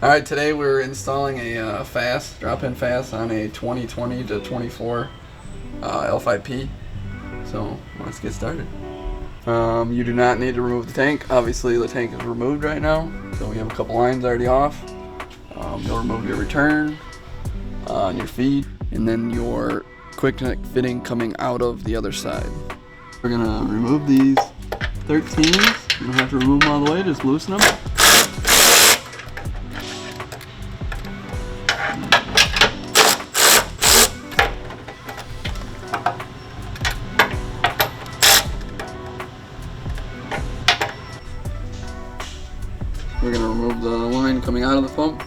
Alright, today we're installing a Fass, drop-in Fass on a 2020 to 24 L5P. So let's get started. You do not need to remove the tank. Obviously the tank is removed right now, so we have a couple lines already off. You'll remove your return on your feed, and then your quick connect fitting coming out of the other side. We're gonna remove these 13s. You don't have to remove them all the way, just loosen them. We're going to remove the line coming out of the pump.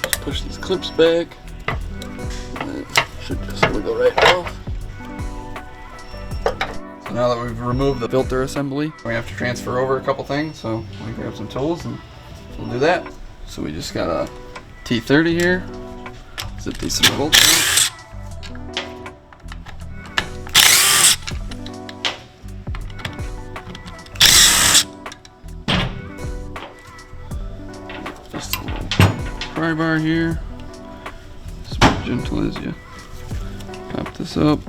Just push these clips back. And it should just wiggle right off. So now that we've removed the filter assembly, we have to transfer over a couple things. So let me grab some tools and we'll do that. So we just got a T30 here. Zip these some bolts out. Just a little pry bar here. Just be gentle as you pop this up.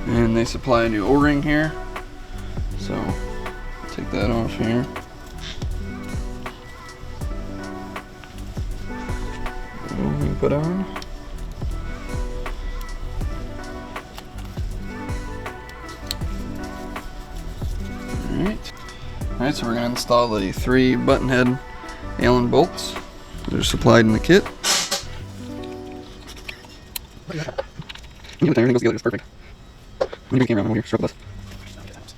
And they supply a new O-ring here. So take that off here. O-ring put on. Alright, so we're going to install the 3 button head Allen bolts. They're supplied in the kit. Everything goes together, it's perfect. Let me bring the camera over here, struggle with this.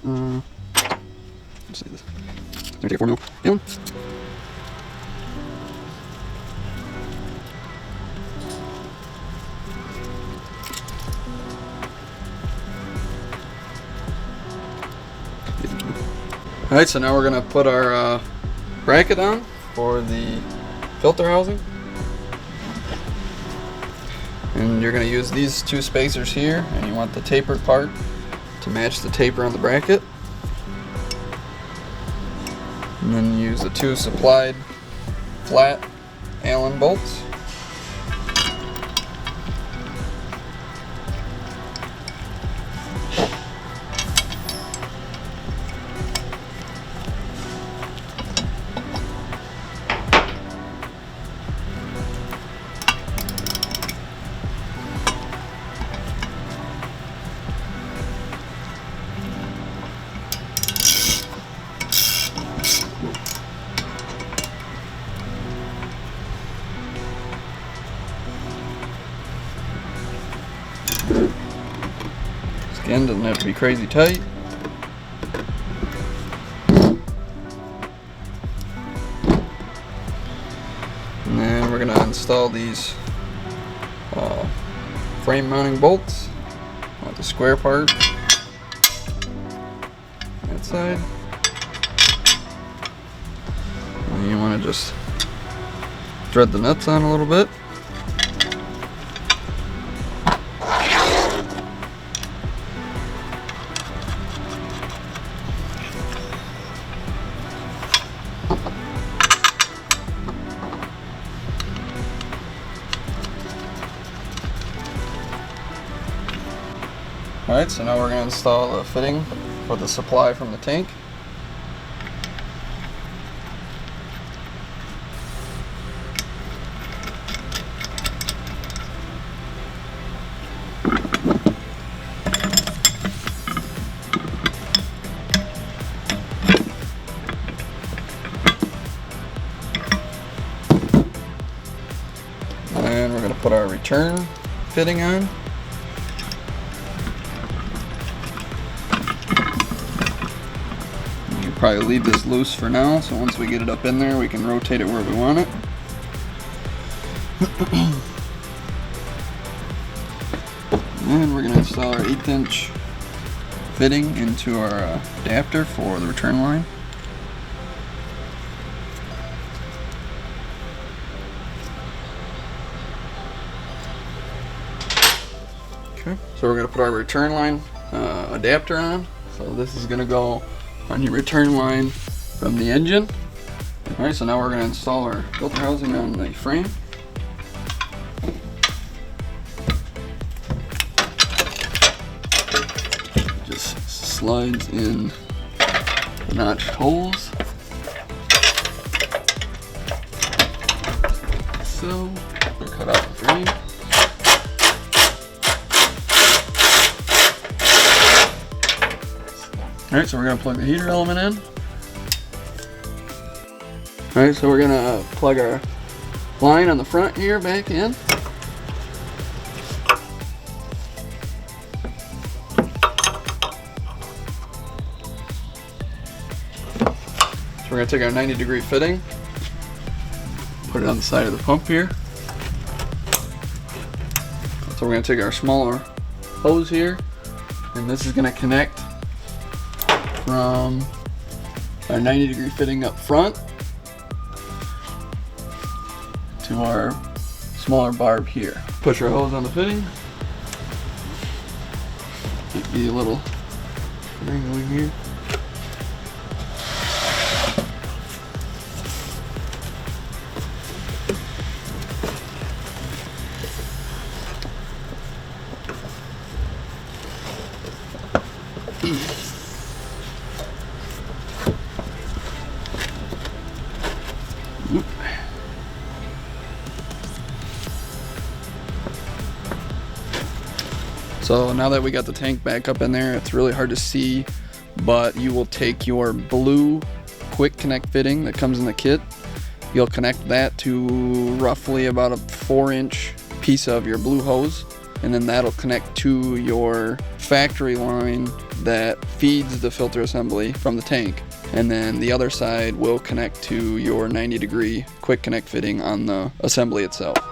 Let's see this. Let me take a 4mm Allen. Alright, so now we're going to put our bracket on for the filter housing. And you're going to use these 2 spacers here, and you want the tapered part to match the taper on the bracket. And then use the 2 supplied flat Allen bolts. Again, doesn't have to be crazy tight. And then we're going to install these frame mounting bolts on the square part. That side. And you want to just thread the nuts on a little bit. Alright, so now we're going to install a fitting for the supply from the tank. And we're going to put our return fitting on. Probably leave this loose for now, so once we get it up in there we can rotate it where we want it. And we're going to install our 1/8 inch fitting into our adapter for the return line. Okay, so we're gonna put our return line adapter on. So this is gonna go on your return line from the engine. All right, so now we're gonna install our filter housing on the frame. Just slides in the notched holes. So we're cut out the frame. Alright, so we're going to plug the heater element in. Alright, so we're going to plug our line on the front here back in. So we're going to take our 90-degree fitting, put it on the side of the pump here. So we're going to take our smaller hose here, and this is going to connect from our 90-degree fitting up front to our smaller barb here. Push our hose on the fitting. Might be a little thing going here. So now that we got the tank back up in there, it's really hard to see, but you will take your blue quick connect fitting that comes in the kit. You'll connect that to roughly about a 4-inch piece of your blue hose, and then that'll connect to your factory line that feeds the filter assembly from the tank. And then the other side will connect to your 90-degree quick connect fitting on the assembly itself.